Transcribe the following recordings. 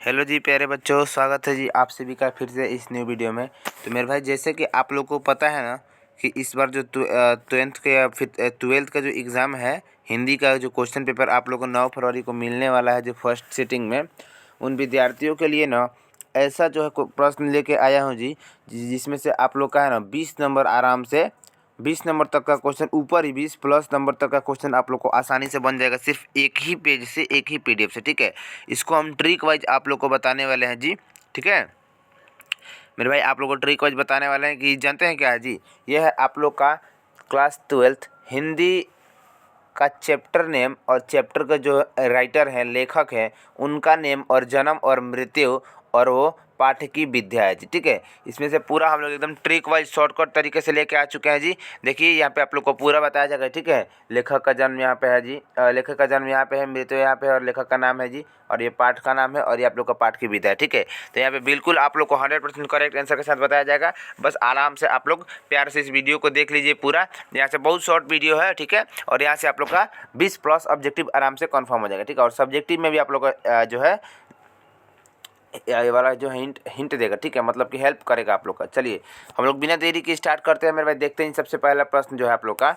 Hello जी प्यारे बच्चों, स्वागत है जी आप सभी का फिर से इस न्यू वीडियो में। तो मेरे भाई, जैसे कि आप लोग को पता है ना कि इस बार जो ट्वेल्थ के या फिर ट्वेल्थ का जो एग्ज़ाम है, हिंदी का जो क्वेश्चन पेपर आप लोग को 9 फरवरी को मिलने वाला है, जो फर्स्ट सिटिंग में उन विद्यार्थियों के लिए ना ऐसा जो है प्रश्न लेके आया हूँ जी, जिसमें से आप लोग का है ना 20 नंबर आराम से 20 नंबर तक का क्वेश्चन, ऊपर ही 20 प्लस नंबर तक का क्वेश्चन आप लोग को आसानी से बन जाएगा, सिर्फ एक ही पेज से, एक ही पीडीएफ से। ठीक है, इसको हम ट्रिक वाइज आप लोग को बताने वाले हैं जी। ठीक है मेरे भाई, आप लोग को ट्रिक वाइज बताने वाले हैं कि जानते हैं क्या है जी। यह है आप लोग का क्लास 12 हिंदी का चैप्टर नेम, और चैप्टर का जो राइटर हैं, लेखक हैं, उनका नेम और जन्म और मृत्यु, और वो पाठ की विद्या है जी। ठीक है, इसमें से पूरा हम लोग एकदम ट्रिक वाइज शॉर्टकट तरीके से लेके आ चुके हैं जी। देखिए यहाँ पे आप लोग को पूरा बताया जाएगा। ठीक है, लेखक का जन्म यहाँ पे है जी, लेखक का जन्म यहाँ पे है, मृत्यु यहाँ पे है, और लेखक का नाम है जी, और ये पाठ का नाम है, और ये आप लोग का पाठ की विद्या है। ठीक है, तो यहाँ पे बिल्कुल आप लोग को 100% करेक्ट आंसर के साथ बताया जाएगा। बस आराम से आप लोग प्यार से इस वीडियो को देख लीजिए पूरा। यहाँ से बहुत शॉर्ट वीडियो है। ठीक है, और यहाँ से आप लोग का 20 प्लस ऑब्जेक्टिव आराम से कंफर्म हो जाएगा। ठीक है, और सब्जेक्टिव में भी आप लोग का जो है ये वाला जो हिंट हिंट देगा। ठीक है, मतलब कि हेल्प करेगा आप लोग का। चलिए हम लोग बिना देरी के स्टार्ट करते हैं मेरे भाई। देखते हैं सबसे पहला प्रश्न जो है आप लोग का।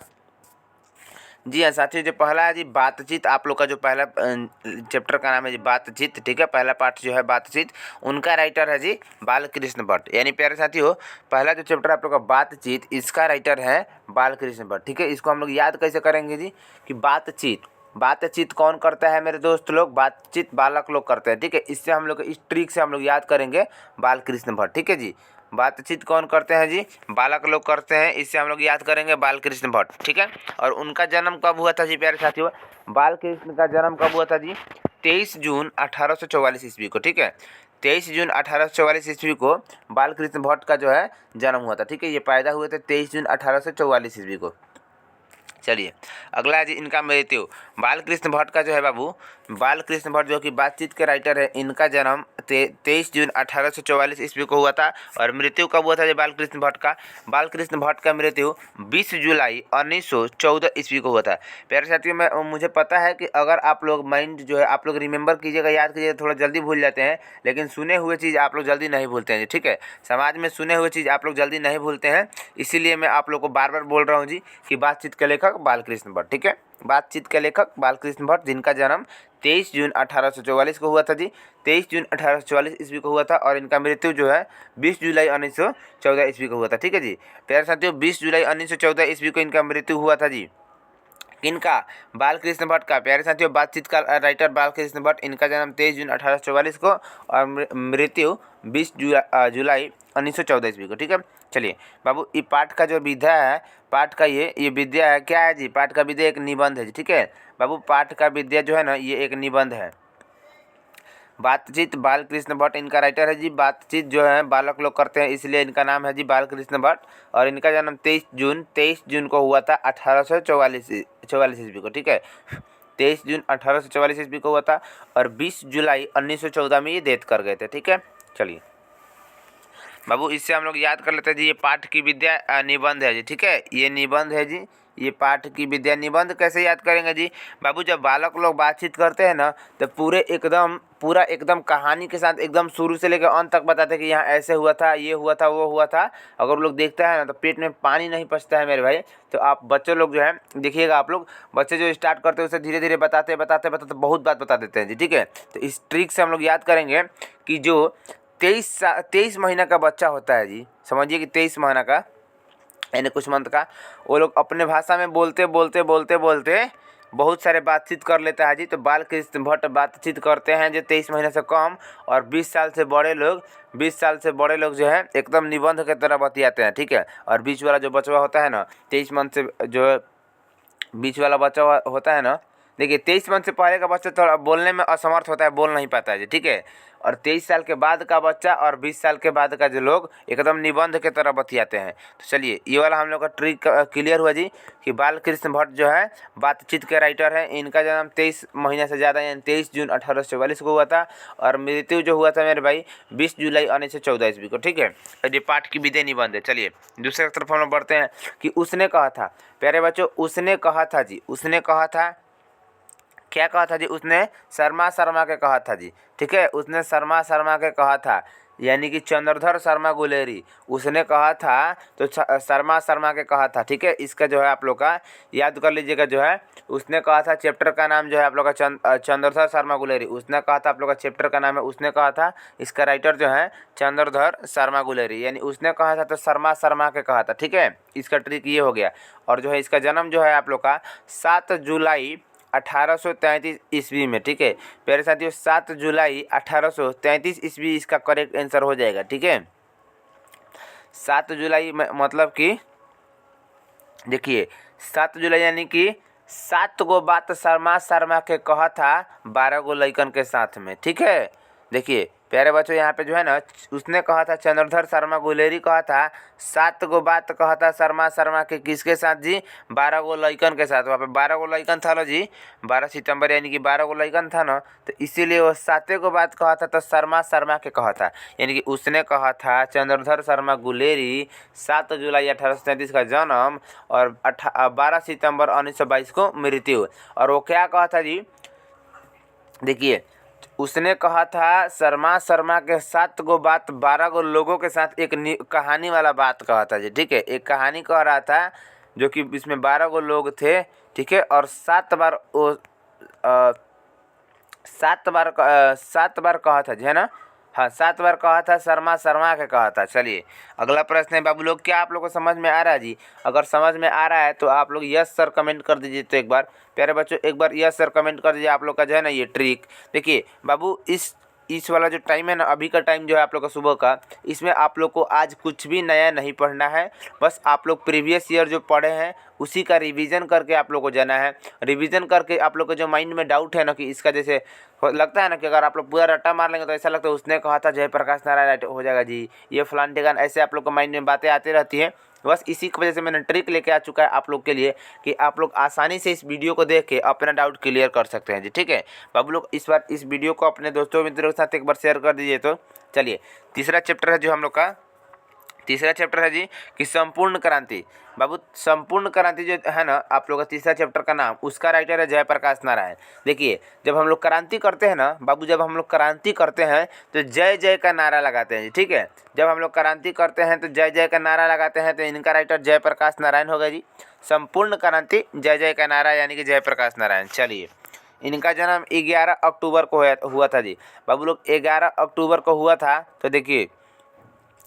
जी हाँ साथियों, जो पहला है जी बातचीत। आप लोग का जो पहला चैप्टर का नाम है जी बातचीत। ठीक है, पहला पार्ट जो है बातचीत, उनका राइटर है जी बालकृष्ण भट्ट। यानी प्यारे साथियों, पहला जो चैप्टर आप लोग का बातचीत, इसका राइटर है बालकृष्ण भट्ट। ठीक है, इसको हम लोग याद कैसे करेंगे जी कि बातचीत बातचीत कौन करता है मेरे दोस्त लोग? बातचीत बालक लोग करते हैं। ठीक है, इससे हम लोग इस ट्रिक से हम लोग याद करेंगे बालकृष्ण भट्ट। ठीक है जी, बातचीत कौन करते हैं जी? बालक लोग करते हैं। इससे हम लोग याद करेंगे बालकृष्ण भट्ट। ठीक है, और उनका जन्म कब हुआ था जी प्यारे साथियों? बालकृष्ण का जन्म कब हुआ था जी? 23 जून 1844 ईस्वी को। ठीक है, 23 जून 1844 ईस्वी को बालकृष्ण भट्ट का जो है जन्म हुआ था। ठीक है, ये पैदा हुए थे 23 जून 1844 ईस्वी को। चलिए अगला है जी इनका मृत्यु। बालकृष्ण भट्ट का जो है बाबू, बालकृष्ण भट्ट जो कि बातचीत के राइटर है, इनका जन्म 23 जून 1844 ईस्वी को हुआ था। और मृत्यु कब हुआ था जी बालकृष्ण भट्ट का? बालकृष्ण भट्ट का मृत्यु 20 जुलाई 1914 ईस्वी को हुआ था। प्यारे साथियों, मुझे पता है कि अगर आप लोग माइंड जो है आप लोग रिमेंबर कीजिएगा, याद कीजिएगा, थोड़ा जल्दी भूल जाते हैं, लेकिन सुने हुए चीज़ आप लोग जल्दी नहीं भूलते हैं जी। ठीक है, समाज में सुने हुए चीज़ आप लोग जल्दी नहीं भूलते हैं, इसीलिए मैं आप लोग को बार बार बोल रहा हूँ जी कि बातचीत के लेखक बालकृष्ण भट्ट। ठीक है, बातचीत के लेखक बालकृष्ण भट्ट, जिनका जन्म 23 जून 1844 को हुआ था जी। 23 जून 1844 ईस्वी को हुआ था, और इनका मृत्यु जो है 20 जुलाई 1914 ईस्वी को हुआ था। ठीक है जी, प्यारे साथियों, 20 जुलाई 1914 ईस्वी को इनका मृत्यु हुआ था जी। किनका? बालकृष्ण भट्ट का। प्यारे साथियों, बातचीत का राइटर बालकृष्ण भट्ट, इनका जन्म 23 जून 1844 को, और मृत्यु 20 जुलाई 1914 ईस्वी को। ठीक है, चलिए बाबू, ये पाठ का जो विधा है, पाठ का ये विद्या है, क्या है जी? पाठ का विद्या एक निबंध है जी। ठीक है बाबू, पाठ का विद्या जो है ना, ये एक निबंध है। बातचीत बालकृष्ण भट्ट इनका राइटर है जी। बातचीत जो है बालक लोग करते हैं, इसलिए इनका नाम है जी बालकृष्ण भट्ट, और इनका जन्म 23 जून को हुआ था 1844 ईस्वी को। ठीक है, 23 जून 1844 ईस्वी को हुआ था, और 20 जुलाई 1914 में ये डेथ कर गए थे। ठीक है, चलिए बाबू, इससे हम लोग याद कर लेते हैं जी, ये पाठ की विद्या निबंध है जी। ठीक है, ये निबंध है जी, ये पाठ की विद्या निबंध कैसे याद करेंगे जी बाबू? जब बालक लोग बातचीत करते हैं ना, तो पूरा एकदम कहानी के साथ एकदम शुरू से लेकर अंत तक बताते हैं कि यहाँ ऐसे हुआ था, ये हुआ था, वो हुआ था। अगर लोग देखते हैं ना, तो पेट में पानी नहीं पचता है मेरे भाई। तो आप बच्चे लोग जो है देखिएगा, आप लोग बच्चे जो स्टार्ट करते हैं उसे धीरे धीरे बताते बताते बताते बहुत बात बता देते हैं जी। ठीक है, तो इस ट्रिक से हम लोग याद करेंगे कि जो 23 महीना का बच्चा होता है जी, समझिए कि 23 महीना का यानी कुछ मंथ का, वो लोग अपने भाषा में बोलते बोलते बोलते बोलते बहुत सारे बातचीत कर लेता है जी। तो बालकृष्ण भट्ट बातचीत करते हैं जो 23 महीने से कम, और 20 साल से बड़े लोग जो है एकदम निबंध के तरह बतियाते हैं। ठीक है, और बीच वाला जो बचवा होता है ना, 23 मंथ से जो बीच वाला बच्चा होता है ना, देखिए 23 मंथ से पहले का बच्चा थोड़ा बोलने में असमर्थ होता है, बोल नहीं पाता है जी। ठीक है, और 23 साल के बाद का बच्चा और 20 साल के बाद का जो लोग एकदम निबंध के तरह बतियाते हैं। तो चलिए ये वाला हम लोग का ट्रिक क्लियर हुआ जी कि बालकृष्ण भट्ट जो है बातचीत के राइटर हैं। इनका जन्म 23 महीने से ज़्यादा यानी 23 जून 1844 को हुआ था, और मृत्यु जो हुआ था मेरे भाई 20 जुलाई 1914 ईस्वी को। ठीक है, ये पाठ की विधि निबंध है। चलिए दूसरे तरफ हम लोग बढ़ते हैं कि उसने कहा था। प्यारे बच्चों, उसने कहा था जी, उसने कहा था क्या कहा था जी, उसने शर्मा शर्मा के कहा था जी, ठीक है, उसने शर्मा शर्मा के कहा था, यानी कि चंद्रधर शर्मा गुलेरी उसने कहा था, तो शर्मा शर्मा के कहा था, ठीक है। इसका जो है आप लोग का याद कर लीजिएगा, जो है उसने कहा था, चैप्टर का नाम जो है आप लोग का चंद्रधर शर्मा गुलेरी उसने कहा था, आप लोग का चैप्टर का नाम है, उसने कहा था, इसका राइटर जो है चंद्रधर शर्मा गुलेरी, यानी उसने कहा था तो शर्मा शर्मा के कहा था, ठीक है। इसका ट्रिक ये हो गया। और जो है इसका जन्म जो है आप लोग का 7 जुलाई 1833 ईस्वी में, ठीक है प्यारे साथियों, 7 जुलाई 1833 ईस्वी इसका करेक्ट आंसर हो जाएगा, ठीक है। 7 जुलाई मतलब कि देखिए 7 जुलाई यानी कि 7 गो बात शर्मा शर्मा के कहा था 12 गो लइकन के साथ में, ठीक है। देखिए प्यारे बच्चों, यहाँ पे जो है ना, उसने कहा था चंद्रधर शर्मा गुलेरी कहा था 7 गो बात कहा था शर्मा शर्मा के किसके साथ जी, 12 गो लइकन के साथ। वहाँ पे 12 गो लइकन था ना जी, 12 सितंबर यानी कि 12 गो लइकन था ना, तो इसीलिए वो 7 गो बात कहा था तो शर्मा शर्मा के कहा था, यानी कि उसने कहा था चंद्रधर शर्मा गुलेरी 7 जुलाई 1833 का जन्म और 12 सितंबर 1922 को मृत्यु। और वो क्या कहा था जी, देखिए उसने कहा था शर्मा शर्मा के 7 गो बात 12 गो लोगों के साथ एक कहानी वाला बात कहा था जी, ठीक है। एक कहानी कह रहा था जो कि इसमें 12 गो लोग थे, ठीक है, और 7 बार वो 7 बार कहा था जी, है ना, हाँ 7 बार कहा था शर्मा शर्मा के कहा था। चलिए अगला प्रश्न है बाबू लोग, क्या आप लोग को समझ में आ रहा है जी? अगर समझ में आ रहा है तो आप लोग यस सर कमेंट कर दीजिए। तो एक बार प्यारे बच्चों एक बार यस सर कमेंट कर दीजिए। आप लोग का जो है ना ये ट्रिक देखिए बाबू, इस वाला जो टाइम है ना, अभी का टाइम जो है आप लोग का सुबह का, इसमें आप लोग को आज कुछ भी नया नहीं पढ़ना है, बस आप लोग प्रीवियस ईयर जो पढ़े हैं उसी का रिवीजन करके आप लोग को जाना है। रिवीजन करके आप लोग को जो माइंड में डाउट है ना कि इसका जैसे लगता है ना कि अगर आप लोग पूरा रट्टा मार लेंगे तो ऐसा लगता है उसने कहा था जयप्रकाश नारायण हो जाएगा जी, ये फलान ठिकान, ऐसे आप लोग को माइंड में बातें आती रहती हैं। बस इसी की वजह से मैंने ट्रिक लेके आ चुका है आप लोग के लिए कि आप लोग आसानी से इस वीडियो को देख के अपना डाउट क्लियर कर सकते हैं जी, ठीक है। बाबू लोग इस बार इस वीडियो को अपने दोस्तों मित्रों के साथ एक बार शेयर कर दीजिए। तो चलिए तीसरा चैप्टर है जो हम लोग का, तीसरा चैप्टर है जी कि संपूर्ण क्रांति। बाबू संपूर्ण क्रांति जो है ना आप लोग का तीसरा चैप्टर का नाम, उसका राइटर है जयप्रकाश नारायण। देखिए जब हम लोग क्रांति करते हैं ना बाबू, जब हम लोग क्रांति करते हैं तो जय जय का नारा लगाते हैं जी, ठीक है। जब हम लोग क्रांति करते हैं तो जय जय का नारा लगाते हैं, तो इनका राइटर जयप्रकाश नारायण होगा जी। संपूर्ण क्रांति जय जय का नारा यानी कि जयप्रकाश नारायण। चलिए इनका जन्म 11 अक्टूबर को हुआ था जी बाबू लोग, 11 अक्टूबर को हुआ था। तो देखिए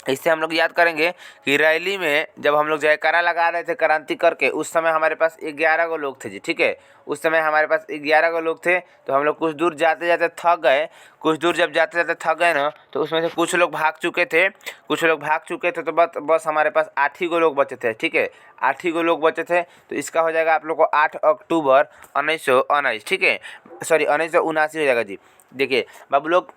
इससे हम लोग याद करेंगे कि रैली में जब हम लोग जयकारा लगा रहे थे क्रांति करके, उस समय हमारे पास 11 गो लोग थे जी, ठीक है। उस समय हमारे पास 11 गो लोग थे, तो हम लोग कुछ दूर जाते जाते थक गए। कुछ दूर जब जाते जाते थक गए ना, तो उसमें से कुछ लोग भाग चुके थे, तो बस हमारे पास 8 ही गो लोग बचे थे, ठीक है। 8 ही गो लोग बचे थे, तो इसका हो जाएगा आप लोग को 8 अक्टूबर 1919, ठीक है, सॉरी 1979 हो जाएगा जी। देखिए बाबू लोग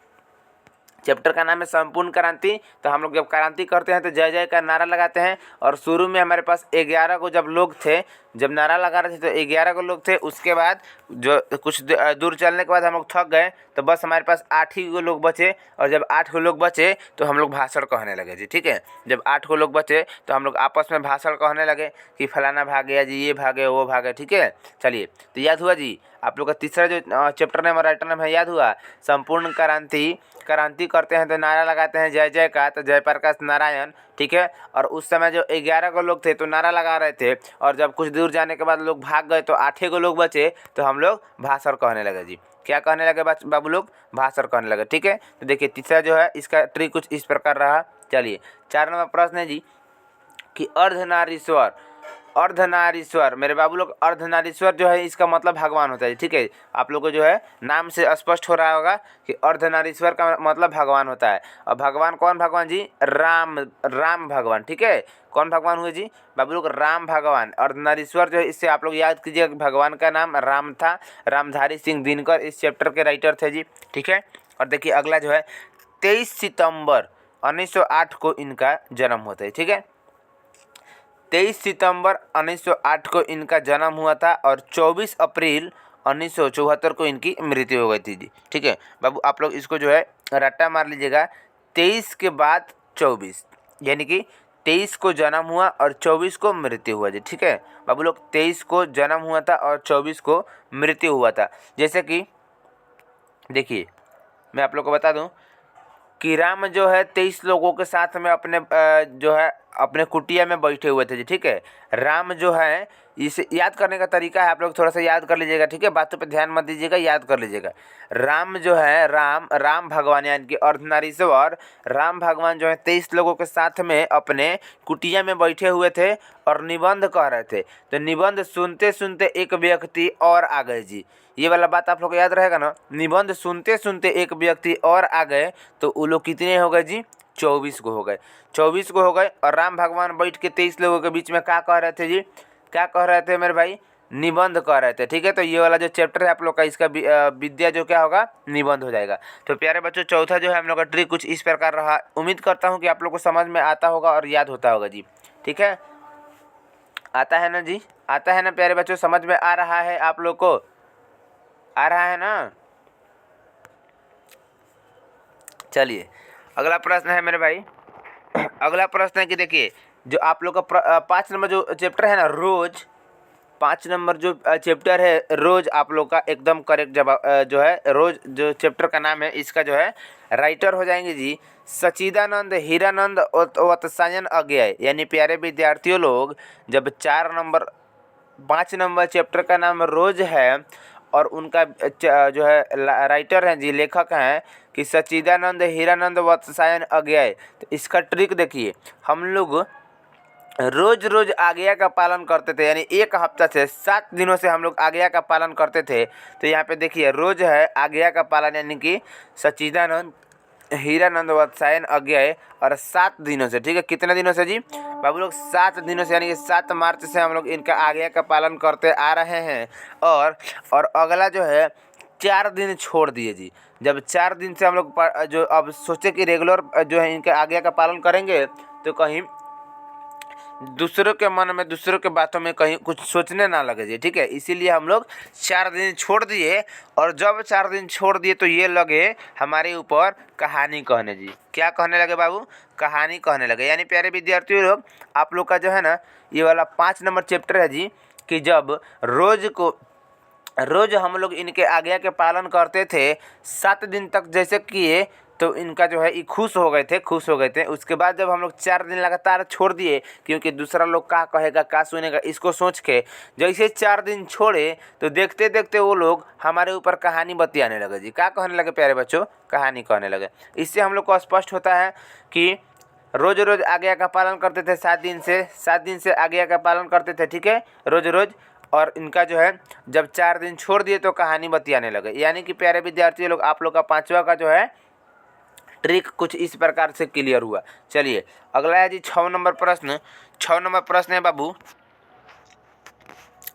चैप्टर का नाम है संपूर्ण क्रांति। तो हम लोग जब क्रांति करते हैं तो जय जय का नारा लगाते हैं, और शुरू में हमारे पास 11 को जब लोग थे, जब नारा लगा रहे थे तो 11 को लोग थे। उसके बाद जो कुछ दूर चलने के बाद हम लोग थक गए, तो बस हमारे पास 8 ही को लोग बचे, और जब 8 को लोग बचे तो हम लोग भाषण कहने लगे जी, ठीक है। जब 8 को लोग बचे तो हम लोग आपस में भाषण कहने लगे कि फलाना भाग गया जी, ये भागे वो भागे, ठीक है। चलिए तो याद हुआ जी आप लोग का तीसरा जो चैप्टर नेम और राइटर नेम है, याद हुआ संपूर्ण क्रांति। क्रांति करते हैं तो नारा लगाते हैं जय जय का, तो जयप्रकाश नारायण, ठीक है। और उस समय जो 11 को लोग थे तो नारा लगा रहे थे, और जब कुछ दूर जाने के बाद लोग भाग गए तो 8 को लोग बचे, तो हम लोग भाषण कहने लगे जी। क्या कहने लगे बाबू लोग? भाषण कहने लगे, ठीक है। तो देखिए तीसरा जो है इसका ट्रिक कुछ इस प्रकार रहा। चलिए 4 नंबर प्रश्न है जी कि अर्धनारीश्वर। अर्धनारीश्वर मेरे बाबू लोग, अर्धनारीश्वर जो है इसका मतलब भगवान होता है, ठीक है। आप लोग को जो है नाम से स्पष्ट हो रहा होगा कि अर्धनारीश्वर का मतलब भगवान होता है। और भगवान कौन भगवान जी? राम भगवान, ठीक है। कौन भगवान हुए जी बाबू लोग? राम भगवान। अर्धनारीश्वर जो है इससे आप लोग याद कीजिए भगवान का नाम राम था। रामधारी सिंह दिनकर इस चैप्टर के राइटर थे जी, ठीक है। और देखिए अगला जो है 23 सितंबर 1908 को इनका जन्म होता है, ठीक है। 23 सितंबर 1908 को इनका जन्म हुआ था, और 24 अप्रैल 1974 को इनकी मृत्यु हो गई थी जी, ठीक है। बाबू आप लोग इसको जो है रट्टा मार लीजिएगा, 23 के बाद 24 यानी कि 23 को जन्म हुआ और 24 को मृत्यु हुआ जी। ठीक है बाबू लोग, 23 को जन्म हुआ था और 24 को मृत्यु हुआ था। जैसे कि देखिए मैं आप लोग को बता दूं कि राम जो है 23 लोगों के साथ में अपने जो है अपने कुटिया में बैठे हुए थे जी। ठीक है, राम जो है, इसे याद करने का तरीका है, आप लोग थोड़ा सा याद कर लीजिएगा। ठीक है, बातों पे ध्यान मत दीजिएगा, याद कर लीजिएगा। राम जो है, राम भगवान यानी कि अर्धनारीश्वर राम भगवान जो है 23 लोगों के साथ में अपने कुटिया में बैठे हुए थे और निबंध कह रहे थे। तो निबंध सुनते सुनते एक व्यक्ति और आ गए जी। ये वाला बात आप लोग को याद रहेगा ना, निबंध सुनते सुनते एक व्यक्ति और आ गए। तो वो लोग कितने हो गए जी? 24 को हो गए। 24 को हो गए और राम भगवान बैठ के 23 लोगों के बीच में क्या कह रहे थे जी? क्या कह रहे थे मेरे भाई? निबंध कह रहे थे। ठीक है, तो ये वाला जो चैप्टर है आप लोग का, इसका विद्या जो क्या होगा? निबंध हो जाएगा। तो प्यारे बच्चों, चौथा जो है हम लोग का ट्रिक कुछ इस प्रकार रहा। उम्मीद करता हूँ कि आप लोग को समझ में आता होगा और याद होता होगा जी। ठीक है, आता है ना जी? आता है ना प्यारे बच्चों? समझ में आ रहा है आप लोग को? आ रहा है ना? चलिए अगला प्रश्न है मेरे भाई। अगला प्रश्न है कि देखिए, जो आप लोग का 5 नंबर जो चैप्टर है ना, रोज 5 नंबर जो चैप्टर है रोज, आप लोग का एकदम करेक्ट जवाब जो है, रोज जो चैप्टर का नाम है, इसका जो है राइटर हो जाएंगे जी सच्चिदानंद हीरानंद वत्सायन अज्ञेय। यानी प्यारे विद्यार्थियों लोग, जब 5 नंबर चैप्टर का नाम रोज है और उनका जो है राइटर हैं जी, लेखक हैं कि सच्चिदानंद हीरानंद वत्सायन अज्ञेय। तो इसका ट्रिक देखिए, हम लोग रोज रोज आज्ञा का पालन करते थे, यानी एक हफ्ता से 7 दिनों से हम लोग आज्ञा का पालन करते थे। तो यहाँ पे देखिए रोज है आज्ञा का पालन, यानी कि सच्चिदानंद हीरानंद वत्सायन अज्ञेय, और 7 दिनों से। ठीक है, कितने दिनों से जी बाबू लोग? 7 दिनों से, यानी कि 7 मार्च से हम लोग इनका आज्ञा का पालन करते आ रहे हैं। और अगला जो है 4 दिन छोड़ दिए जी। जब 4 दिन से हम लोग जो अब सोचे कि रेगुलर जो है इनके आज्ञा का पालन करेंगे, तो कहीं दूसरों के मन में, दूसरों के बातों में कहीं कुछ सोचने ना लगे जी। ठीक है, इसीलिए हम लोग 4 दिन छोड़ दिए। और जब 4 दिन छोड़ दिए तो ये लगे हमारे ऊपर कहानी कहने जी। क्या कहने लगे बाबू? कहानी कहने लगे। यानी प्यारे विद्यार्थियों लोग, आप लोग का जो है ना, ये वाला 5 नंबर चैप्टर है जी, कि जब रोज हम लोग इनके आज्ञा के पालन करते थे 7 दिन तक जैसे किए, तो इनका जो है ये खुश हो गए थे। उसके बाद जब हम लोग 4 दिन लगातार छोड़ दिए, क्योंकि दूसरा लोग क्या कहेगा, क्या सुनेगा, इसको सोच के जैसे 4 दिन छोड़े, तो देखते देखते वो लोग हमारे ऊपर कहानी बतियाने लगे जी। क्या कहने लगे प्यारे बच्चों? कहानी कहने लगे। इससे हम लोग को स्पष्ट होता है कि रोज रोज आज्ञा का पालन करते थे, 7 दिन से आज्ञा का पालन करते थे। ठीक है, रोज रोज। और इनका जो है जब 4 दिन छोड़ दिए तो कहानी बतियाने लगे। यानी कि प्यारे विद्यार्थी लोग, आप लोग का 5वां का जो है ट्रिक कुछ इस प्रकार से क्लियर हुआ। चलिए अगला है जी 6 नंबर प्रश्न। 6 नंबर प्रश्न है बाबू,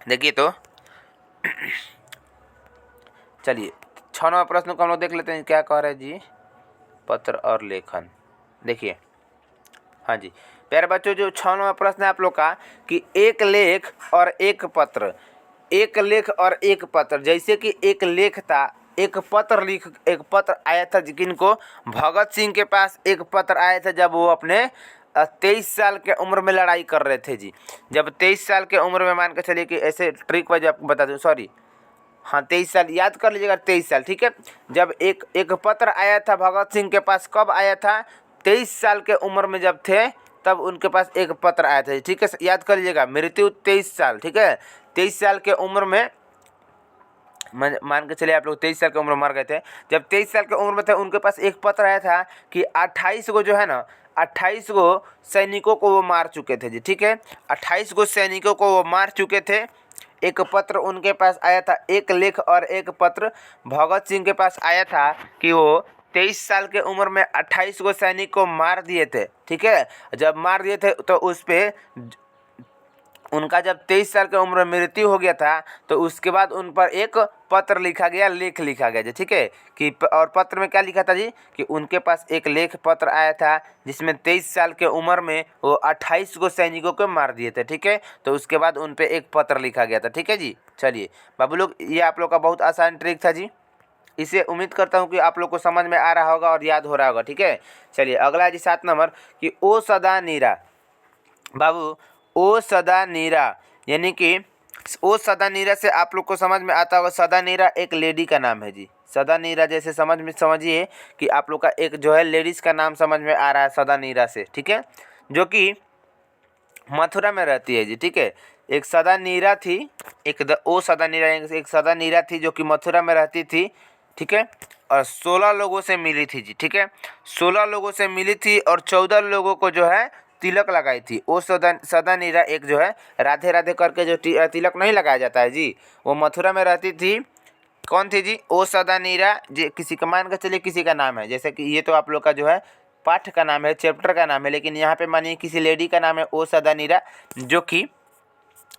देखिए तो चलिए 6 नंबर प्रश्न को हम लोग देख लेते हैं, क्या कह रहे हैं जी? पत्र और लेखन। देखिए, हाँ जी प्यारे बच्चों, जो 6 नंबर प्रश्न है आप लोग का कि एक लेख और एक पत्र, एक लेख और एक पत्र। जैसे कि एक लेख था, एक पत्र आया था, जिनको भगत सिंह के पास एक पत्र आया था जब वो अपने 23 साल के उम्र में लड़ाई कर रहे थे जी। जब 23 साल के उम्र में, मान के चलिए कि ऐसे ट्रिक वाइज आपको बता दूं, सॉरी हाँ 23 साल, याद कर लीजिएगा 23 साल। ठीक है, जब एक पत्र आया था भगत सिंह के पास, कब आया था? 23 साल के उम्र में जब थे, तब उनके पास एक पत्र आया था। ठीक है, याद कर लीजिएगा, मृत्यु 23 साल। ठीक है, 23 साल के उम्र में, मान के चलिए आप लोग 23 साल की उम्र में मर गए थे। जब 23 साल की उम्र में थे, उनके पास एक पत्र आया था कि 28 को जो है ना, 28 को सैनिकों को वो मार चुके थे जी। ठीक है, 28 को सैनिकों को वो मार चुके थे। एक पत्र उनके पास आया था, एक लेख और एक पत्र भगत सिंह के पास आया था कि वो 23 साल के उम्र में 28 को सैनिक को मार दिए थे। ठीक है, जब मार दिए थे तो उस पर उनका जब 23 साल की उम्र में मृत्यु हो गया था, तो उसके बाद उन पर एक पत्र लिखा गया, लेख लिखा गया जी। ठीक है, कि और पत्र में क्या लिखा था जी? कि उनके पास एक लेख पत्र आया था जिसमें 23 साल के उम्र में वो 28 को सैनिकों को मार दिए थे। ठीक है, तो उसके बाद उन पर एक पत्र लिखा गया था। ठीक है जी। चलिए बाबू लोग, ये आप लोग का बहुत आसान ट्रिक था जी। इसे उम्मीद करता हूँ कि आप लोग को समझ में आ रहा होगा और याद हो रहा होगा। ठीक है, चलिए अगला है जी 7 नंबर कि ओ सदा नीरा। बाबू ओ सदा नीरा, यानी कि ओ सदा नीरा से आप लोग को समझ में आता होगा, सदा नीरा एक लेडी का नाम है जी। सदा नीरा जैसे समझिए कि आप लोग का एक जो है लेडीज़ का नाम समझ में आ रहा है सदा नीरा से, ठीक है, जो कि मथुरा में रहती है जी, ठीक है। एक सदा नीरा थी, ओ सदा नीरा, एक सदा नीरा थी जो कि मथुरा में रहती थी, ठीक है, और 16 लोगों से मिली थी जी, ठीक है। 16 लोगों से मिली थी और 14 लोगों को जो है तिलक लगाई थी। वो सदा नीरा एक जो है राधे राधे करके जो तिलक नहीं लगाया जाता है जी, वो मथुरा में रहती थी। कौन थी जी? ओ सदा नीरा जी। किसी का मान के चलिए किसी का नाम है, जैसे कि ये तो आप लोग का जो है पाठ का नाम है, चैप्टर का नाम है, लेकिन यहाँ पे मानिए किसी लेडी का नाम है ओ सदा नीरा, जो कि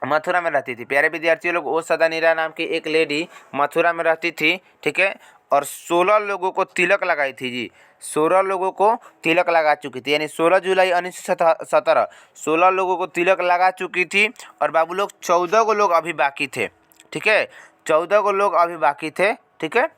मथुरा में रहती थी। प्यारे विद्यार्थियों लोग, ओ सदा नीरा नाम की एक लेडी मथुरा में रहती थी, ठीक है, और 16 लोगों को तिलक लगाई थी जी। 16 लोगों को तिलक लगा चुकी थी, यानी 16 जुलाई 1917 16 लोगों को तिलक लगा चुकी थी। और बाबू लोग 14 को लोग अभी बाकी थे, ठीक है, 14 को लोग अभी बाकी थे, ठीक है।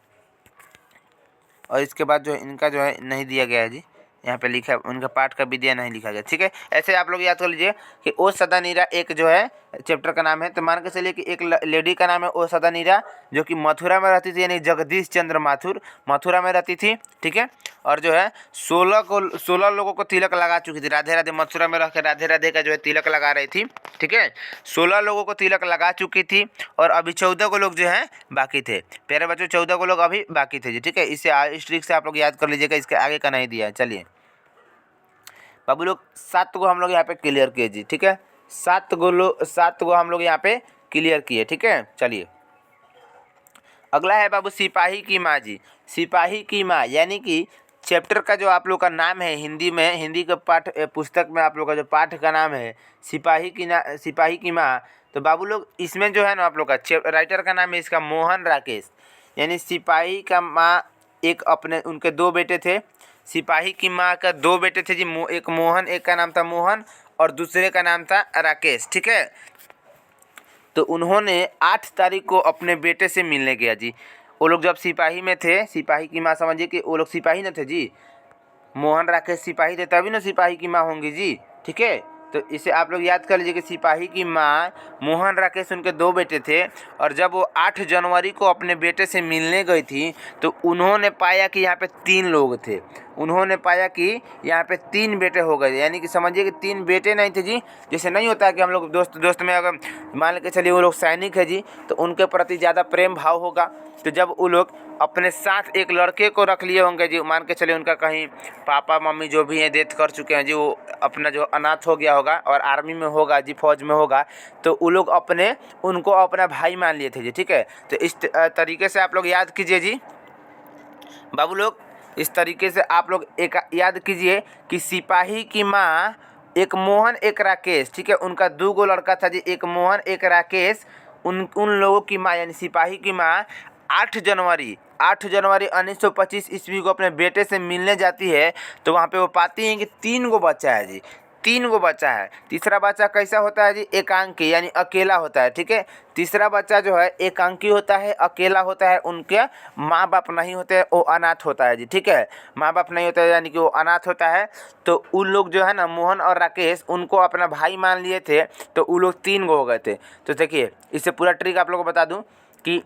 और इसके बाद जो इनका जो है नहीं दिया गया है जी, यहाँ पे लिखा है उनका पाठ का विद्या नहीं लिखा गया, ठीक है। ऐसे आप लोग याद कर लीजिए कि ओ सदा नीरा एक जो है चैप्टर का नाम है, तो मान के चलिए कि एक लेडी का नाम है ओ सदा नीरा, जो कि मथुरा में रहती थी, यानी जगदीश चंद्र माथुर, मथुरा में रहती थी, ठीक है। और जो है 16 लोगों को तिलक लगा चुकी थी, राधे राधे मथुरा में रह कर राधे राधे का जो है तिलक लगा रही थी, ठीक है। 16 लोगों को तिलक लगा चुकी थी और अभी 14 को लोग जो है बाकी थे। प्यारे बच्चों 14 को लोग अभी बाकी थे जी, ठीक है। इससे इस ट्रिक से आप लोग याद कर लीजिएगा, इसके आगे का नहीं दिया है। चलिए बाबू लोग 7 को हम लोग यहाँ पे क्लियर किए जी, ठीक है। 7 को हम लोग यहाँ पे क्लियर किए, ठीक है। चलिए अगला है बाबू सिपाही की माँ जी। सिपाही की माँ यानी कि चैप्टर का जो आप लोग का नाम है हिंदी में, हिंदी के पाठ पुस्तक में आप लोग का जो पाठ का नाम है सिपाही की माँ। तो बाबू लोग इसमें जो है ना आप लोग का राइटर का नाम है इसका मोहन राकेश, यानी सिपाही का माँ एक अपने उनके 2 बेटे थे। सिपाही की माँ का 2 बेटे थे जी, एक मोहन, एक का नाम था मोहन और दूसरे का नाम था राकेश, ठीक है। तो उन्होंने 8 तारीख को अपने बेटे से मिलने गया जी। वो लोग जब सिपाही में थे, सिपाही की माँ समझिए कि वो लोग सिपाही न थे जी, मोहन राकेश सिपाही थे तभी ना सिपाही की माँ होंगी जी, ठीक है। तो इसे आप लोग याद कर लीजिए कि सिपाही की माँ मोहन राकेश उनके 2 बेटे थे। और जब वो 8 जनवरी को अपने बेटे से मिलने गई थी तो उन्होंने पाया कि यहाँ पे 3 लोग थे। उन्होंने पाया कि यहाँ पे 3 बेटे हो गए, यानी कि समझिए कि 3 बेटे नहीं थे जी। जैसे नहीं होता है कि हम लोग दोस्त दोस्त में अगर मान के चलिए वो लोग सैनिक है जी, तो उनके प्रति ज़्यादा प्रेम भाव होगा। तो जब वो लोग अपने साथ एक लड़के को रख लिए होंगे जी, मान के चलिए उनका कहीं पापा मम्मी जो भी हैं डेथ कर चुके हैं जी, वो अपना जो अनाथ हो गया होगा और आर्मी में होगा जी, फौज में होगा, तो वो लोग उनको अपना भाई मान लिए थे जी, ठीक है। तो इस तरीके से आप लोग याद कीजिए जी बाबू लोग, इस तरीके से आप लोग एक याद कीजिए कि सिपाही की माँ एक मोहन एक राकेश, ठीक है, उनका 2 गो लड़का था जी, एक मोहन एक राकेश। उन लोगों की माँ यानी सिपाही की माँ 8 जनवरी 1925 ईस्वी को अपने बेटे से मिलने जाती है। तो वहाँ पे वो पाती हैं कि 3 गो बच्चा है जी, 3 गो बच्चा है। तीसरा बच्चा कैसा होता है जी? एकांकी यानी अकेला होता है, ठीक है। तीसरा बच्चा जो है एकांकी होता है, अकेला होता है, उनके माँ बाप नहीं होते, वो अनाथ होता है जी, ठीक है। माँ बाप नहीं होता है यानी कि वो अनाथ होता है। तो उन लोग जो है ना मोहन और राकेश उनको अपना भाई मान लिए थे, तो वो लोग 3 गो हो गए थे। तो देखिए इससे पूरा ट्रिक आप लोगों को बता दूँ कि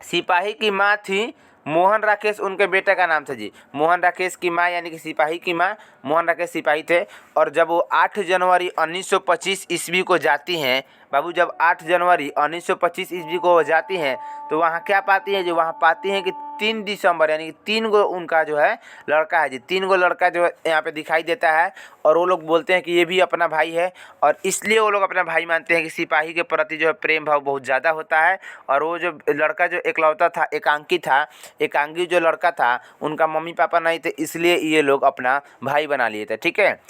सिपाही की माँ थी मोहन राकेश, उनके बेटे का नाम था जी। मोहन राकेश की माँ यानी कि सिपाही की माँ, मोहन राकेश सिपाही थे। और जब वो 8 जनवरी 1925 ईस्वी को जाती हैं बाबू, जब 8 जनवरी 1925 ईस्वी को वो जाती हैं तो वहाँ क्या पाती हैं जी? वहाँ पाती हैं कि 3 दिसंबर यानी कि 3 गो उनका जो है लड़का है जी, 3 गो लड़का जो है यहाँ पे दिखाई देता है। और वो लोग बोलते हैं कि ये भी अपना भाई है, और इसलिए वो लोग अपना भाई मानते हैं कि सिपाही के प्रति जो है प्रेम भाव बहुत ज़्यादा होता है। और वो जो लड़का जो एकलौता था, एकांगी जो लड़का था, उनका मम्मी पापा नहीं थे, इसलिए ये लोग अपना भाई बना लिए थे, ठीक है।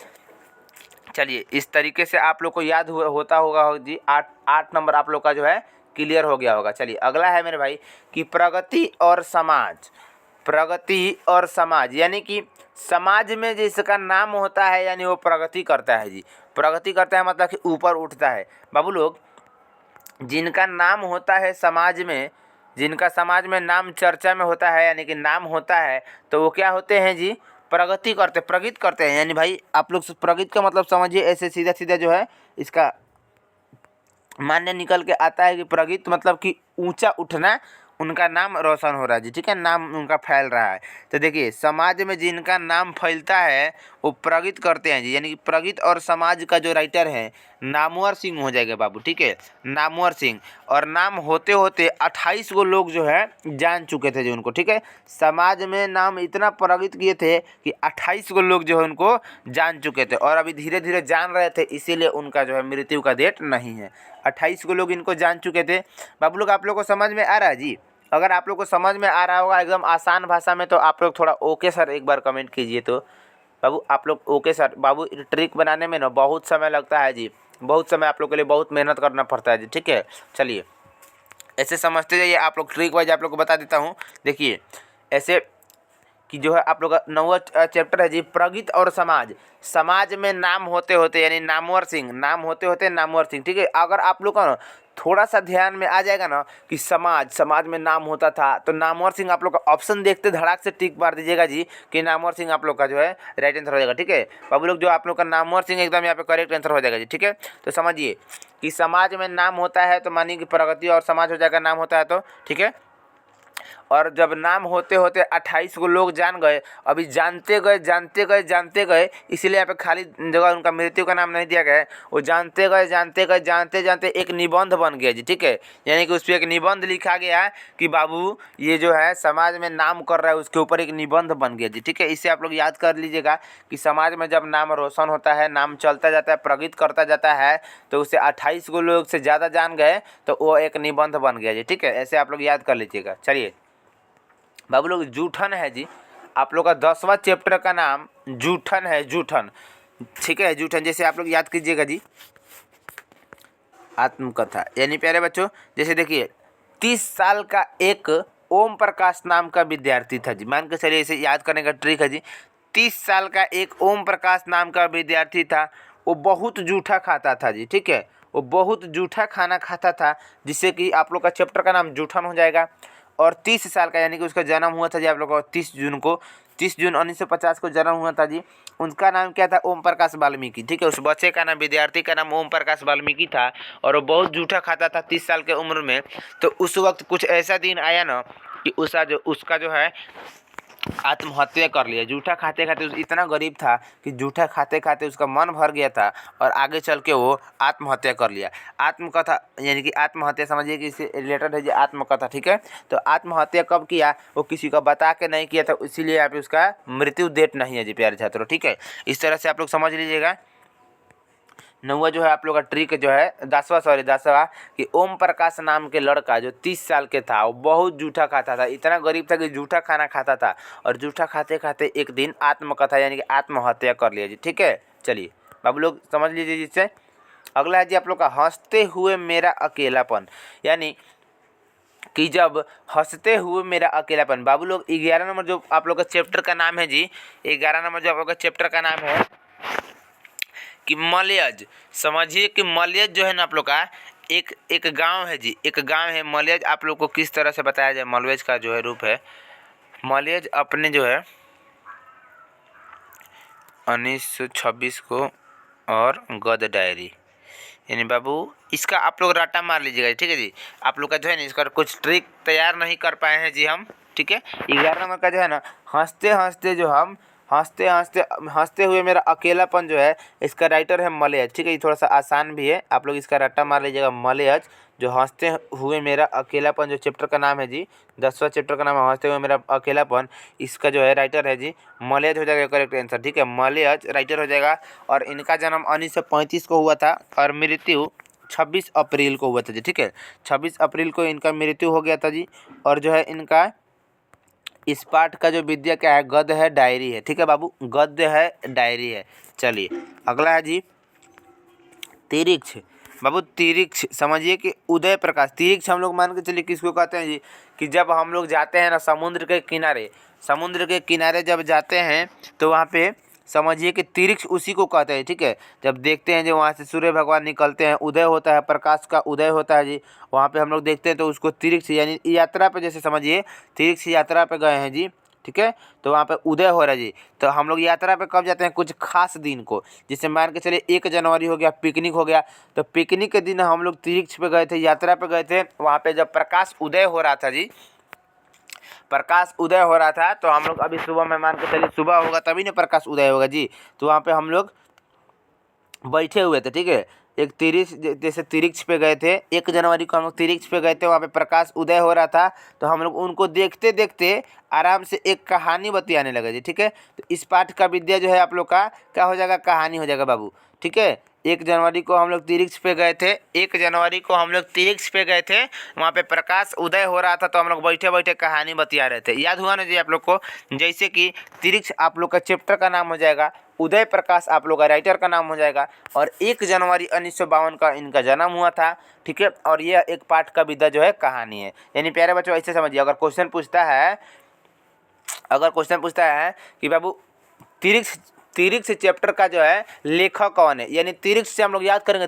चलिए इस तरीके से आप लोग को याद होता होगा जी। 8 नंबर आप लोग का जो है क्लियर हो गया होगा। चलिए अगला है मेरे भाई कि प्रगति और समाज। प्रगति और समाज यानी कि समाज में जिसका नाम होता है यानी वो प्रगति करता है जी। प्रगति करता है मतलब कि ऊपर उठता है। बाबू लोग जिनका नाम होता है समाज में, जिनका समाज में नाम चर्चा में होता है यानी कि नाम होता है, तो वो क्या होते हैं जी? प्रगति करते प्रगति करते हैं, यानी भाई आप लोग प्रगति का मतलब समझिए ऐसे सीधा सीधा जो है इसका मान्य निकल के आता है कि प्रगति मतलब कि ऊंचा उठना, उनका नाम रोशन हो रहा है जी, ठीक है, नाम उनका फैल रहा है। तो देखिए समाज में जिनका नाम फैलता है वो प्रगति करते हैं जी, यानी कि प्रगति और समाज का जो राइटर है नामवर सिंह हो जाएगा बाबू, ठीक है, नामवर सिंह। और नाम होते होते 28 गो लोग जो है जान चुके थे जो उनको, ठीक है, समाज में नाम इतना प्रगति किए थे कि 28 गो लोग जो है उनको जान चुके थे और अभी धीरे धीरे जान रहे थे, इसीलिए उनका जो है मृत्यु का डेट नहीं है। 28 गो लोग इनको जान चुके थे। बाबू लोग आप लोग को समझ में आ रहा है जी? अगर आप लोग को समझ में आ रहा होगा एकदम आसान भाषा में तो आप लोग थोड़ा ओके सर एक बार कमेंट कीजिए। तो बाबू आप लोग ओके सर, बाबू ट्रिक बनाने में ना बहुत समय लगता है जी, बहुत समय आप लोग के लिए बहुत मेहनत करना पड़ता है जी, ठीक है। चलिए ऐसे समझते जाइए, आप लोग ट्रिक वाइज आप लोग को बता देता हूँ। देखिए ऐसे कि जो है आप लोग का 9वां चैप्टर है जी प्रगति और समाज। समाज में नाम होते होते यानी नामवर सिंह, नाम होते होते नामवर सिंह, ठीक है। अगर आप लोग का ना थोड़ा सा ध्यान में आ जाएगा ना कि समाज में नाम होता था तो नामवर सिंह आप लोग का ऑप्शन देखते धड़ाक से टिक मार दीजिएगा जी कि नामवर सिंह आप लोग का जो है राइट आंसर हो जाएगा, ठीक है बाबू लोग। जो आप लोग का नामवर सिंह एकदम यहाँ पे करेक्ट आंसर हो जाएगा जी, ठीक है। तो समझिए कि समाज में नाम होता है तो मानिए कि प्रगति और समाज हो जाएगा, नाम होता है तो, ठीक है। और जब नाम होते होते 28 गो लोग जान गए, अभी जानते गए, इसीलिए यहाँ पे खाली जगह उनका मृत्यु का नाम नहीं दिया गया है। वो जानते गए जानते एक निबंध बन गया जी, ठीक है, यानी कि उस पर एक निबंध लिखा गया कि बाबू ये जो है समाज में नाम कर रहा है उसके ऊपर एक निबंध बन गया जी, ठीक है। इससे आप लोग याद कर लीजिएगा कि समाज में जब नाम रोशन होता है, नाम चलता जाता है, प्रगति करता जाता है, तो उसे 28 गो लोग से ज़्यादा जान गए तो वो एक निबंध बन गया जी, ठीक है। ऐसे आप लोग याद कर लीजिएगा। चलिए बाबू लोग जूठन है जी, आप लोग का 10वां चैप्टर का नाम जूठन है, जूठन, ठीक है। जूठन जैसे आप लोग याद कीजिएगा जी आत्मकथा, यानी प्यारे बच्चों जैसे देखिए 30 साल का एक ओम प्रकाश नाम का विद्यार्थी था जी, मान के चलिए इसे याद करने का ट्रिक है जी। 30 साल का एक ओम प्रकाश नाम का विद्यार्थी था, वो बहुत जूठा खाता था जी, ठीक है, वो बहुत जूठा खाना खाता था, जिससे कि आप लोग का चैप्टर का नाम जूठन हो जाएगा। और 30 साल का यानी कि उसका जन्म हुआ था जी आप लोग को 30 जून को, 30 जून 1950 को जन्म हुआ था जी। उनका नाम क्या था? ओम प्रकाश वाल्मीकि, ठीक है। उस बच्चे का नाम, विद्यार्थी का नाम ओम प्रकाश वाल्मीकि था और वो बहुत जूठा खाता था 30 साल के उम्र में। तो उस वक्त कुछ ऐसा दिन आया ना कि उसका जो है आत्महत्या कर लिया। जूठा खाते खाते इतना गरीब था कि जूठा खाते खाते उसका मन भर गया था और आगे चल के वो आत्महत्या कर लिया। आत्मकथा यानी कि आत्महत्या समझिए कि इससे रिलेटेड है जी आत्मकथा, ठीक है। तो आत्महत्या कब किया वो किसी को बता के नहीं किया था, इसीलिए यहाँ पे उसका मृत्यु डेट नहीं है जी प्यारे छात्रों, ठीक है। इस तरह से आप लोग समझ लीजिएगा। 9वां जो है आप लोग का ट्रिक जो है 10वां कि ओम प्रकाश नाम के लड़का जो 30 साल के था वो बहुत जूठा खाता था, इतना गरीब था कि जूठा खाना खाता था और जूठा खाते खाते एक दिन आत्मकथा यानी कि आत्महत्या कर लिया जी, ठीक है। चलिए बाबू लोग समझ लीजिए जिससे। अगला है जी आप लोग का हंसते हुए मेरा अकेलापन, यानी कि जब हंसते हुए मेरा अकेलापन। बाबू लोग 11 नंबर जो आप लोग का चैप्टर का नाम है जी, 11 नंबर जो आप लोग का चैप्टर का नाम है कि मलयज। समझिए कि मलयज जो है ना आप लोग का एक गांव है जी, एक गांव है मलयज। आप लोग को किस तरह से बताया जाए मलयज का जो है रूप है। मलयज अपने जो है 1926 को और गद डायरी, यानी बाबू इसका आप लोग रट्टा मार लीजिएगा, ठीक है जी। आप लोग का जो है ना इसका कुछ ट्रिक तैयार नहीं कर पाए हैं जी हम, ठीक है। 11 नंबर का जो है ना हंसते हुए मेरा अकेलापन जो है इसका राइटर है मलयज, ठीक है। ये थोड़ा सा आसान भी है, आप लोग इसका रट्टा मार लीजिएगा। मलयज जो हंसते हुए मेरा अकेलापन जो चैप्टर का नाम है जी, 10वां चैप्टर का नाम है हंसते हुए मेरा अकेलापन, इसका जो है राइटर है जी मलयज हो जाएगा करेक्ट आंसर, ठीक है। मलयज राइटर हो जाएगा और इनका जन्म 1935 को हुआ था और मृत्यु 26 अप्रैल को हुआ था जी, ठीक है। 26 अप्रैल को इनका मृत्यु हो गया था जी। और जो है इनका इस पाठ का जो विद्या क्या है, गद्य है डायरी है, ठीक है बाबू, गद्य है डायरी है। चलिए अगला है जी तिरिक्ष। बाबू तिरिक्ष समझिए कि उदय प्रकाश, तिरिक्ष हम लोग मान के चलिए किसको कहते हैं जी कि जब हम लोग जाते हैं ना समुद्र के किनारे जब जाते हैं तो वहाँ पे समझिए कि तिरिक्ष उसी को कहते हैं, ठीक है। जब देखते हैं जो वहाँ से सूर्य भगवान निकलते हैं, उदय होता है, प्रकाश का उदय होता है जी, वहाँ पे हम लोग देखते हैं तो उसको तिरिक्ष यानी यात्रा पे, जैसे समझिए तिरिक्ष यात्रा पे गए हैं जी ठीक है। तो वहाँ पे उदय हो रहा है जी। तो हम लोग यात्रा पे कब जाते हैं, कुछ खास दिन को, जैसे मान के चलिए 1 जनवरी हो गया, पिकनिक हो गया। तो पिकनिक के दिन हम लोग तीर्थ पे गए थे, यात्रा पे गए थे। वहाँ पे जब प्रकाश उदय हो रहा था जी, प्रकाश उदय हो रहा था, तो हम लोग अभी सुबह में मान के चलिए सुबह होगा तभी ना प्रकाश उदय होगा जी। तो वहाँ पे हम लोग बैठे हुए थे, ठीक है। एक तीर्थ, जैसे तीर्थ पे गए थे, 1 जनवरी को हम लोग तीर्थ पे गए थे, वहाँ पे प्रकाश उदय हो रहा था। तो हम लोग उनको देखते देखते आराम से एक कहानी बतियाने लगे जी, ठीक है। तो इस पाठ का विद्या जो है आप लोग का क्या हो जाएगा, कहानी हो जाएगा बाबू, ठीक है। 1 जनवरी को हम लोग तीर्थ पे गए थे, 1 जनवरी को हम लोग तीर्थ पे गए थे, वहाँ पे प्रकाश उदय हो रहा था। तो हम लोग बैठे बैठे कहानी बतिया रहे थे। याद हुआ ना जी आप लोग को। जैसे कि तीर्थ आप लोग का चैप्टर का नाम हो जाएगा, उदय प्रकाश आप लोग का राइटर का नाम हो जाएगा, और 1 जनवरी 1952 का इनका जन्म हुआ था, ठीक है। और यह एक पाठ का विधा जो है कहानी है। यानी प्यारे बच्चों ऐसे समझिए, अगर क्वेश्चन पूछता है कि बाबू तीर्थ तीर्थ चैप्टर का जो है लेखक कौन है, यानी तीर्थ से हम लोग याद करेंगे।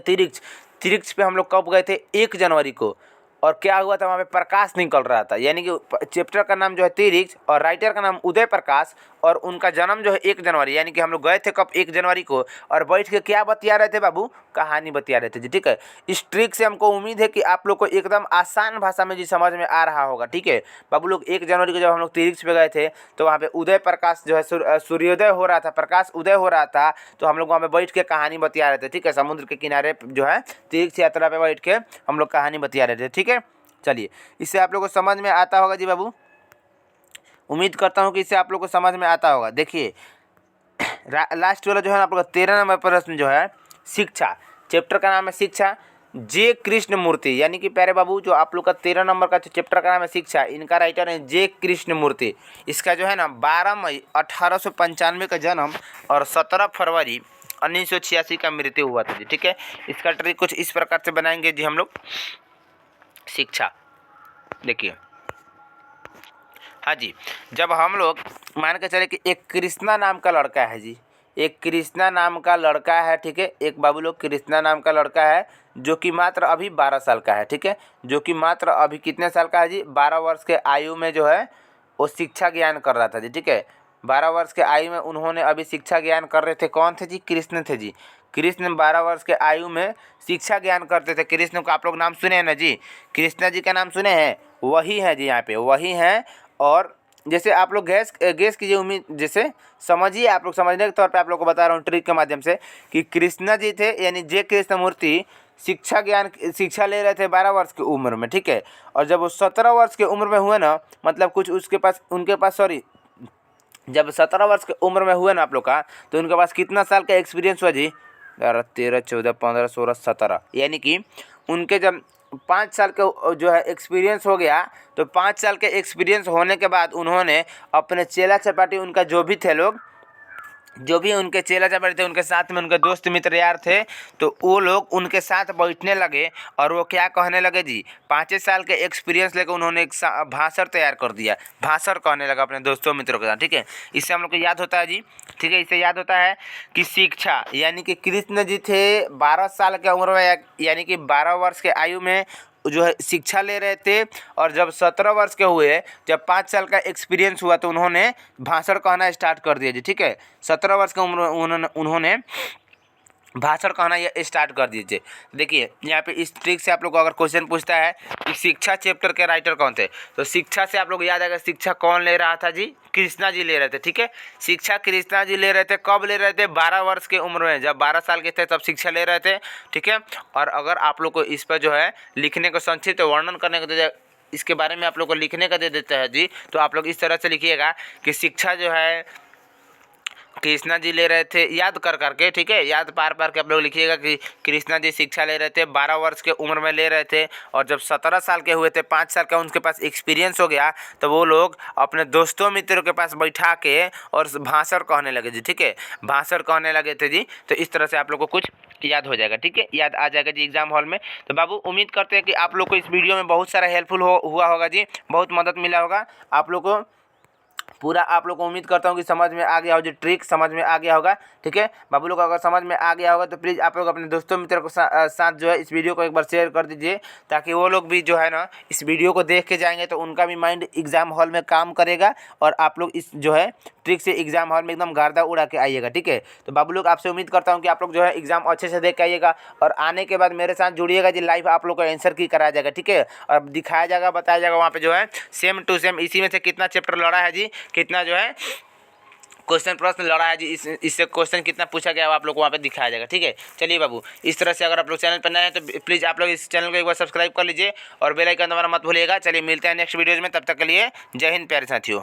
तीर्थ पे हम लोग कब गए थे, 1 जनवरी को, और क्या हुआ था, वहाँ पे प्रकाश निकल रहा था। यानी कि चैप्टर का नाम जो है तीर्थ और राइटर का नाम उदय प्रकाश, और उनका जन्म जो है 1 जनवरी। यानी कि हम लोग गए थे कब, 1 जनवरी को, और बैठ के क्या बतिया रहे थे बाबू, कहानी बतिया रहे थे जी, ठीक है। इस ट्रिक से हमको उम्मीद है कि आप लोग को एकदम आसान भाषा में जी समझ में आ रहा होगा, ठीक है बाबू लोग। 1 जनवरी को जब हम लोग तीर्थ पे गए थे, तो वहाँ पे उदय प्रकाश जो है सूर्योदय हो रहा था, प्रकाश उदय हो रहा था। तो हम लोग वहाँ पे बैठ के कहानी बतिया रहे थे, ठीक है। समुद्र के किनारे जो है तीर्थ यात्रा पे बैठ के हम लोग कहानी बतिया रहे थे, ठीक है। चलिए, इससे आप लोग को समझ में आता होगा जी बाबू। उम्मीद करता हूँ कि इससे आप लोग को समझ में आता होगा। देखिए लास्ट वाला जो है ना आप लोग का 13 नंबर प्रश्न जो है, शिक्षा, चैप्टर का नाम है शिक्षा, जे कृष्ण मूर्ति। यानी कि प्यारे बाबू जो आप लोग का 13 नंबर का चैप्टर का नाम है शिक्षा, इनका राइटर है जे कृष्ण मूर्ति। इसका जो है ना 12 मई 1895 का जन्म और 17 फरवरी 1986 का मृत्यु हुआ था जी, ठीक है। इसका ट्रिक कुछ इस प्रकार से बनाएंगे जी हम लोग। शिक्षा देखिए, हाँ जी, जब हम लोग मान के चले कि एक कृष्णा नाम का लड़का है जी, एक कृष्णा नाम का लड़का है, ठीक है। एक बाबू लोग कृष्णा नाम का लड़का है जो कि मात्र अभी 12 साल का है, ठीक है। जो कि मात्र अभी कितने साल का है जी, 12 वर्ष के आयु में जो है वो शिक्षा ज्ञान कर रहा था जी, ठीक है। 12 वर्ष के आयु में उन्होंने अभी शिक्षा ज्ञान कर रहे थे। कौन थे जी, कृष्ण थे जी। कृष्ण 12 वर्ष के आयु में शिक्षा ज्ञान करते थे। कृष्ण को आप लोग नाम सुने हैं ना जी, कृष्णा जी का नाम सुने हैं, वही है जी, यहाँ पे वही हैं। और जैसे आप लोग गैस कीजिए, उम्मीद जैसे समझिए, आप लोग समझने के तौर पे आप लोग को बता रहा हूँ ट्रिक के माध्यम से कि कृष्णा जी थे, यानी जे कृष्ण मूर्ति शिक्षा ले रहे थे 12 वर्ष की उम्र में, ठीक है। और जब वो 17 वर्ष की उम्र में हुए ना, मतलब कुछ उनके पास जब 17 वर्ष की उम्र में हुए ना आप लोग का, तो उनके पास कितना साल का एक्सपीरियंस हुआ जी, 13, 14, 15, 16, 17, यानी कि उनके जब 5 साल का जो है एक्सपीरियंस हो गया। तो 5 साल के एक्सपीरियंस होने के बाद उन्होंने अपने चेला चपाटी, उनका जो भी थे लोग, जो भी उनके चेला चपाटी थे, उनके साथ में उनके दोस्त मित्र यार थे, तो वो लोग उनके साथ बैठने लगे और वो क्या कहने लगे जी, 5 साल के एक्सपीरियंस लेकर उन्होंने एक भाषण तैयार कर दिया, भाषण कहने लगा अपने दोस्तों मित्रों के साथ, ठीक है। इससे हम लोग को याद होता है जी, ठीक है, इससे याद होता है कि शिक्षा, यानी कि कृष्ण जी थे 12 साल की उम्र में, यानी कि 12 वर्ष के आयु में जो है शिक्षा ले रहे थे। और जब 17 वर्ष के हुए, जब 5 साल का एक्सपीरियंस हुआ, तो उन्होंने भाषण कहना स्टार्ट कर दिया जी, ठीक है। 17 वर्ष की उम्र उन्होंने भाषण कहना ये स्टार्ट कर दीजिए। देखिए यहाँ पे इस ट्रिक से आप लोग को अगर क्वेश्चन पूछता है कि शिक्षा चैप्टर के राइटर कौन थे, तो शिक्षा से आप लोग याद आएगा, शिक्षा कौन ले रहा था जी, कृष्णा जी ले रहे थे, ठीक है। शिक्षा कृष्णा जी ले रहे थे, कब ले रहे थे, 12 वर्ष की उम्र में, जब 12 साल के थे तब शिक्षा ले रहे थे, ठीक है। और अगर आप लोग को इस पर जो है लिखने को संक्षिप्त वर्णन करने को इसके बारे में आप लोग को लिखने का दे देता है जी, तो आप लोग इस तरह से लिखिएगा कि शिक्षा जो है कृष्णा जी ले रहे थे, याद कर करके, ठीक है, याद पार के आप लोग लिखिएगा कि कृष्णा जी शिक्षा ले रहे थे, 12 वर्ष के उम्र में ले रहे थे। और जब 17 साल के हुए थे, 5 साल का उनके पास एक्सपीरियंस हो गया, तो वो लोग अपने दोस्तों मित्रों के पास बैठा के और भाषण कहने लगे जी, ठीक है, भाषण कहने लगे थे जी। तो इस तरह से आप लोग को कुछ याद हो जाएगा, ठीक है, याद आ जाएगा जी एग्जाम हॉल में। तो बाबू उम्मीद करते हैं कि आप लोग को इस वीडियो में बहुत सारा हेल्पफुल हुआ होगा जी, बहुत मदद मिला होगा आप लोग को। पूरा आप लोग को उम्मीद करता हूँ कि समझ में आ गया हो, जो ट्रिक समझ में आ गया होगा। ठीक है बाबू लोग, अगर समझ में आ गया होगा तो प्लीज़ आप लोग अपने दोस्तों मित्रों को साथ जो है इस वीडियो को एक बार शेयर कर दीजिए, ताकि वो लोग भी जो है ना इस वीडियो को देख के जाएंगे तो उनका भी माइंड एग्जाम हॉल में काम करेगा और आप लोग इस जो है ट्रिक से एग्जाम हॉल में एकदम गर्दा उड़ा के आइएगा। ठीक है, तो बाबू लोग आपसे उम्मीद करता हूँ कि आप लोग जो है एग्जाम अच्छे से देख के आइएगा और आने के बाद मेरे साथ जुड़िएगा जी, लाइव आप लोग को आंसर की कराया जाएगा। ठीक है, और दिखाया जाएगा, बताया जाएगा वहाँ पे जो है सेम टू सेम इसी में से कितना चैप्टर लड़ा है जी, कितना जो है क्वेश्चन प्रश्न लड़ा है जी, इससे क्वेश्चन कितना पूछा गया है आप लोग को वहाँ पे दिखाया जाएगा। ठीक है, चलिए बाबू, इस तरह से अगर आप लोग चैनल पर नए हैं तो प्लीज़ आप लोग इस चैनल को एक बार सब्सक्राइब कर लीजिए और बेल आइकन दबाना मत भूलिएगा। चलिए मिलते हैं नेक्स्ट वीडियोज़ में, तब तक के लिए जय हिंद प्यारे साथियों।